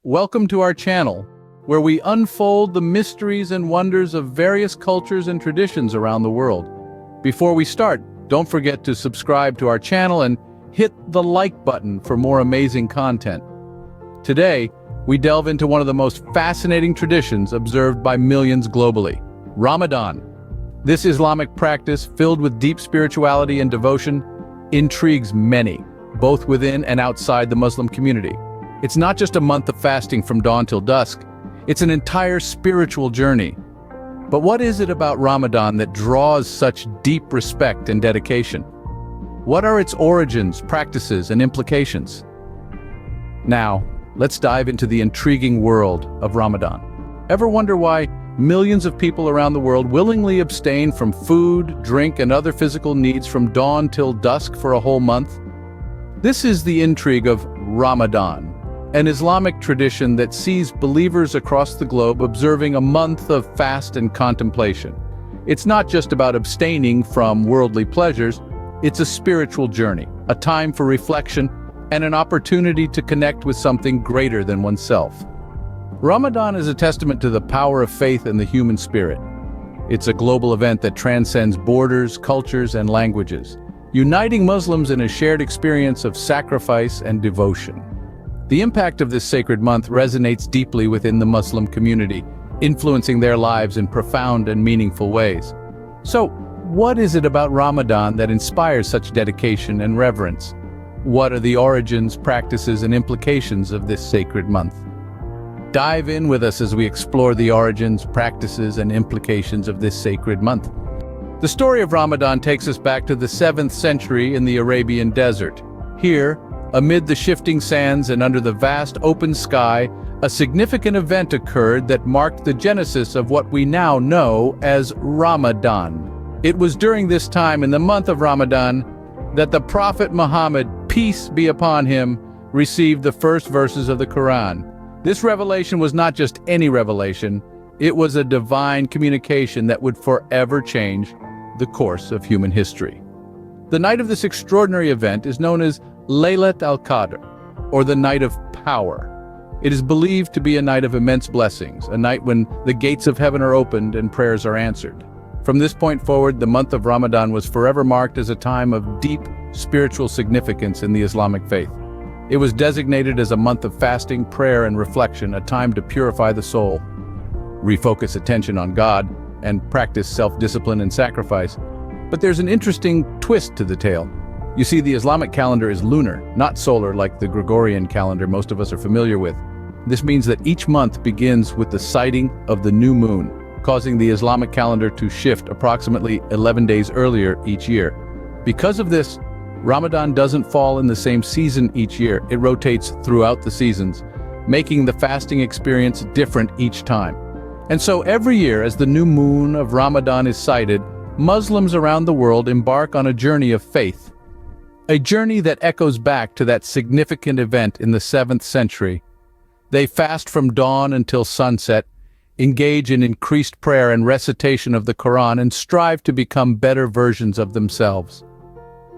Welcome to our channel, where we unfold the mysteries and wonders of various cultures and traditions around the world. Before we start, don't forget to subscribe to our channel and hit the like button for more amazing content. Today, we delve into one of the most fascinating traditions observed by millions globally, Ramadan. This Islamic practice, filled with deep spirituality and devotion, intrigues many, both within and outside the Muslim community. It's not just a month of fasting from dawn till dusk, it's an entire spiritual journey. But what is it about Ramadan that draws such deep respect and dedication? What are its origins, practices, and implications? Now, let's dive into the intriguing world of Ramadan. Ever wonder why millions of people around the world willingly abstain from food, drink, and other physical needs from dawn till dusk for a whole month? This is the intrigue of Ramadan, an Islamic tradition that sees believers across the globe observing a month of fast and contemplation. It's not just about abstaining from worldly pleasures, it's a spiritual journey, a time for reflection, and an opportunity to connect with something greater than oneself. Ramadan is a testament to the power of faith in the human spirit. It's a global event that transcends borders, cultures, and languages, uniting Muslims in a shared experience of sacrifice and devotion. The impact of this sacred month resonates deeply within the Muslim community, influencing their lives in profound and meaningful ways. So, what is it about Ramadan that inspires such dedication and reverence? What are the origins, practices, and implications of this sacred month? Dive in with us as we explore the origins, practices, and implications of this sacred month. The story of Ramadan takes us back to the 7th century in the Arabian desert. Here, amid the shifting sands and under the vast open sky, a significant event occurred that marked the genesis of what we now know as Ramadan. It was during this time, in the month of Ramadan, that the Prophet Muhammad, peace be upon him, received the first verses of the Quran. This revelation was not just any revelation, it was a divine communication that would forever change the course of human history. The night of this extraordinary event is known as Laylat al-Qadr, or the Night of Power. It is believed to be a night of immense blessings, a night when the gates of heaven are opened and prayers are answered. From this point forward, the month of Ramadan was forever marked as a time of deep spiritual significance in the Islamic faith. It was designated as a month of fasting, prayer, and reflection, a time to purify the soul, refocus attention on God, and practice self-discipline and sacrifice. But there's an interesting twist to the tale. You see, the Islamic calendar is lunar, not solar like the Gregorian calendar most of us are familiar with. This means that each month begins with the sighting of the new moon, causing the Islamic calendar to shift approximately 11 days earlier each year. Because of this, Ramadan doesn't fall in the same season each year. It rotates throughout the seasons, making the fasting experience different each time. And so every year, as the new moon of Ramadan is sighted, Muslims around the world embark on a journey of faith. A journey that echoes back to that significant event in the 7th century. They fast from dawn until sunset, engage in increased prayer and recitation of the Quran, and strive to become better versions of themselves.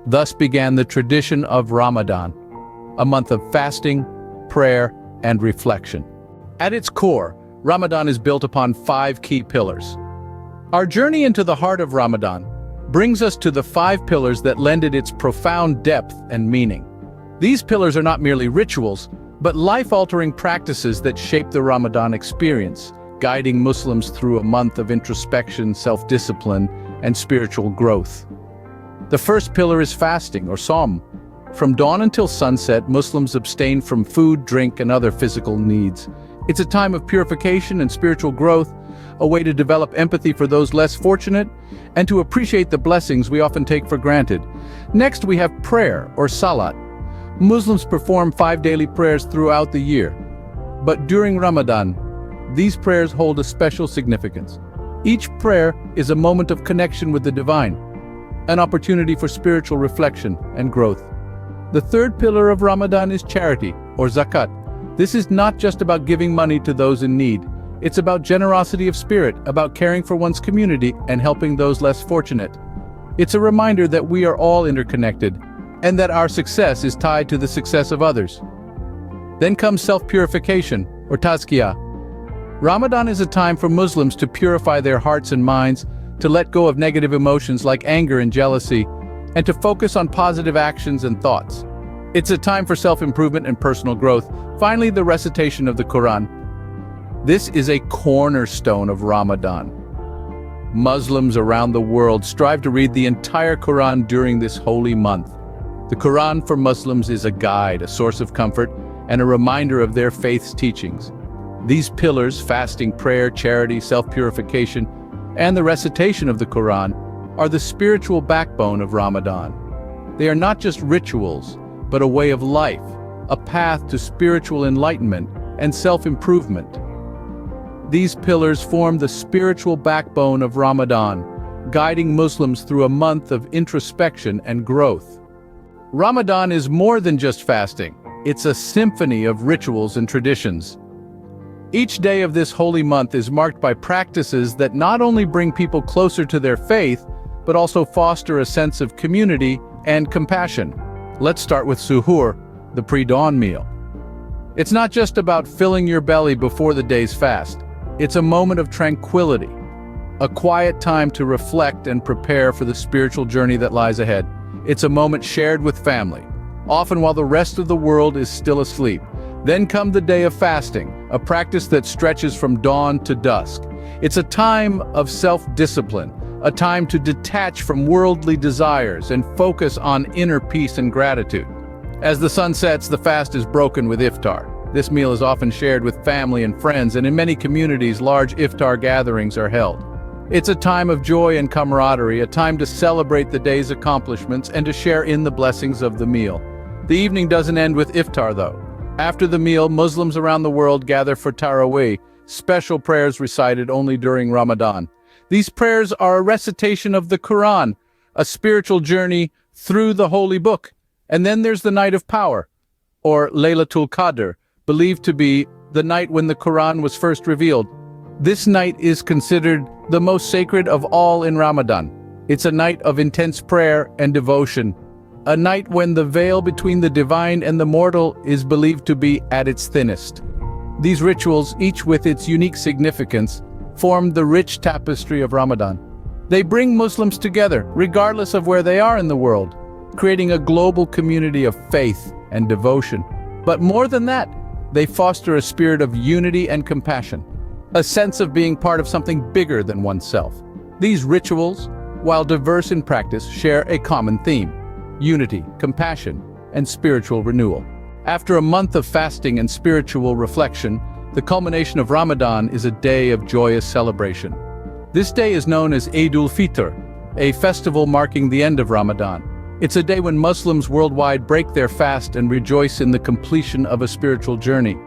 Thus began the tradition of Ramadan, a month of fasting, prayer, and reflection. At its core, Ramadan is built upon 5 key pillars. Our journey into the heart of Ramadan brings us to the 5 pillars that lend it its profound depth and meaning. These pillars are not merely rituals, but life-altering practices that shape the Ramadan experience, guiding Muslims through a month of introspection, self-discipline, and spiritual growth. The first pillar is fasting, or Sawm. From dawn until sunset, Muslims abstain from food, drink, and other physical needs. It's a time of purification and spiritual growth, a way to develop empathy for those less fortunate, and to appreciate the blessings we often take for granted. Next, we have prayer, or Salat. Muslims perform 5 daily prayers throughout the year. But during Ramadan, these prayers hold a special significance. Each prayer is a moment of connection with the divine, an opportunity for spiritual reflection and growth. The third pillar of Ramadan is charity, or Zakat. This is not just about giving money to those in need. It's about generosity of spirit, about caring for one's community and helping those less fortunate. It's a reminder that we are all interconnected and that our success is tied to the success of others. Then comes self-purification, or tazkiyah. Ramadan is a time for Muslims to purify their hearts and minds, to let go of negative emotions like anger and jealousy, and to focus on positive actions and thoughts. It's a time for self-improvement and personal growth. Finally, the recitation of the Quran. This is a cornerstone of Ramadan. Muslims around the world strive to read the entire Quran during this holy month. The Quran for Muslims is a guide, a source of comfort, and a reminder of their faith's teachings. These pillars, fasting, prayer, charity, self-purification, and the recitation of the Quran, are the spiritual backbone of Ramadan. They are not just rituals, but a way of life, a path to spiritual enlightenment and self-improvement. These pillars form the spiritual backbone of Ramadan, guiding Muslims through a month of introspection and growth. Ramadan is more than just fasting. It's a symphony of rituals and traditions. Each day of this holy month is marked by practices that not only bring people closer to their faith, but also foster a sense of community and compassion. Let's start with suhoor, the pre-dawn meal. It's not just about filling your belly before the day's fast. It's a moment of tranquility, a quiet time to reflect and prepare for the spiritual journey that lies ahead. It's a moment shared with family, often while the rest of the world is still asleep. Then come the day of fasting, a practice that stretches from dawn to dusk. It's a time of self-discipline, a time to detach from worldly desires and focus on inner peace and gratitude. As the sun sets, the fast is broken with iftar. This meal is often shared with family and friends, and in many communities, large iftar gatherings are held. It's a time of joy and camaraderie, a time to celebrate the day's accomplishments and to share in the blessings of the meal. The evening doesn't end with iftar, though. After the meal, Muslims around the world gather for Taraweeh, special prayers recited only during Ramadan. These prayers are a recitation of the Quran, a spiritual journey through the holy book. And then there's the night of power, or Laylatul Qadr, believed to be the night when the Quran was first revealed. This night is considered the most sacred of all in Ramadan. It's a night of intense prayer and devotion, a night when the veil between the divine and the mortal is believed to be at its thinnest. These rituals, each with its unique significance, form the rich tapestry of Ramadan. They bring Muslims together, regardless of where they are in the world, creating a global community of faith and devotion. But more than that, they foster a spirit of unity and compassion, a sense of being part of something bigger than oneself. These rituals, while diverse in practice, share a common theme: unity, compassion, and spiritual renewal. After a month of fasting and spiritual reflection, the culmination of Ramadan is a day of joyous celebration. This day is known as Eid-ul-Fitr, a festival marking the end of Ramadan. It's a day when Muslims worldwide break their fast and rejoice in the completion of a spiritual journey.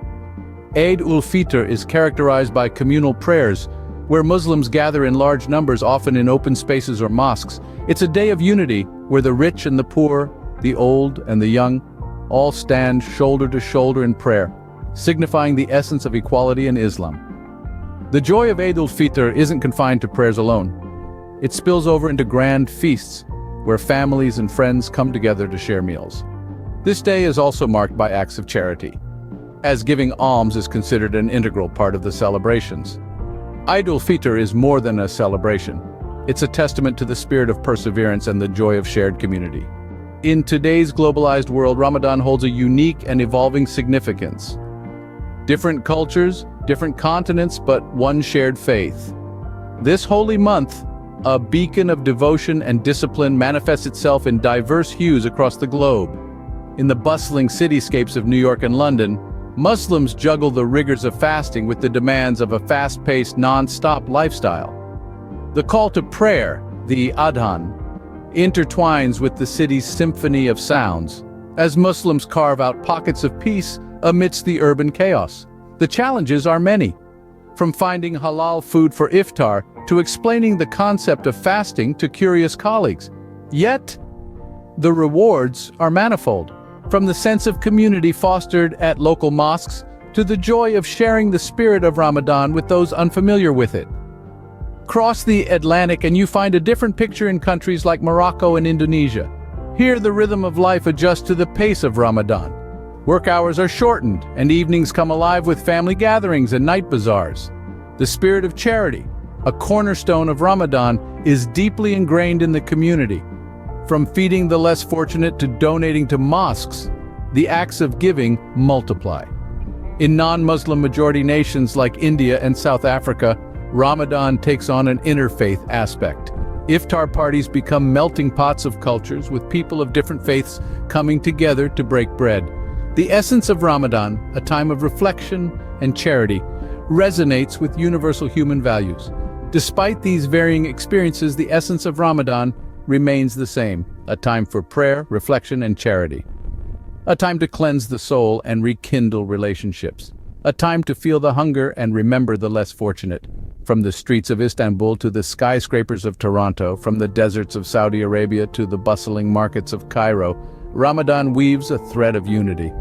Eid-ul-Fitr is characterized by communal prayers, where Muslims gather in large numbers, often in open spaces or mosques. It's a day of unity, where the rich and the poor, the old and the young, all stand shoulder to shoulder in prayer, signifying the essence of equality in Islam. The joy of Eid-ul-Fitr isn't confined to prayers alone. It spills over into grand feasts, where families and friends come together to share meals. This day is also marked by acts of charity, as giving alms is considered an integral part of the celebrations. Eid-ul-Fitr is more than a celebration. It's a testament to the spirit of perseverance and the joy of shared community. In today's globalized world, Ramadan holds a unique and evolving significance. Different cultures, different continents, but one shared faith. This holy month, a beacon of devotion and discipline, manifests itself in diverse hues across the globe. In the bustling cityscapes of New York and London, Muslims juggle the rigors of fasting with the demands of a fast-paced, non-stop lifestyle. The call to prayer, the adhan, intertwines with the city's symphony of sounds, as Muslims carve out pockets of peace amidst the urban chaos. The challenges are many, from finding halal food for iftar to explaining the concept of fasting to curious colleagues. Yet, the rewards are manifold, from the sense of community fostered at local mosques to the joy of sharing the spirit of Ramadan with those unfamiliar with it. Cross the Atlantic and you find a different picture in countries like Morocco and Indonesia. Here, the rhythm of life adjusts to the pace of Ramadan. Work hours are shortened, and evenings come alive with family gatherings and night bazaars. The spirit of charity, a cornerstone of Ramadan, is deeply ingrained in the community. From feeding the less fortunate to donating to mosques, the acts of giving multiply. In non-Muslim majority nations like India and South Africa, Ramadan takes on an interfaith aspect. Iftar parties become melting pots of cultures, with people of different faiths coming together to break bread. The essence of Ramadan, a time of reflection and charity, resonates with universal human values. Despite these varying experiences, the essence of Ramadan remains the same, a time for prayer, reflection, and charity. A time to cleanse the soul and rekindle relationships. A time to feel the hunger and remember the less fortunate. From the streets of Istanbul to the skyscrapers of Toronto, from the deserts of Saudi Arabia to the bustling markets of Cairo, Ramadan weaves a thread of unity.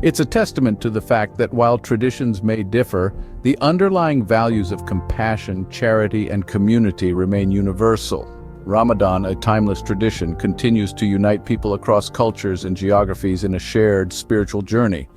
It's a testament to the fact that while traditions may differ, the underlying values of compassion, charity, and community remain universal. Ramadan, a timeless tradition, continues to unite people across cultures and geographies in a shared spiritual journey.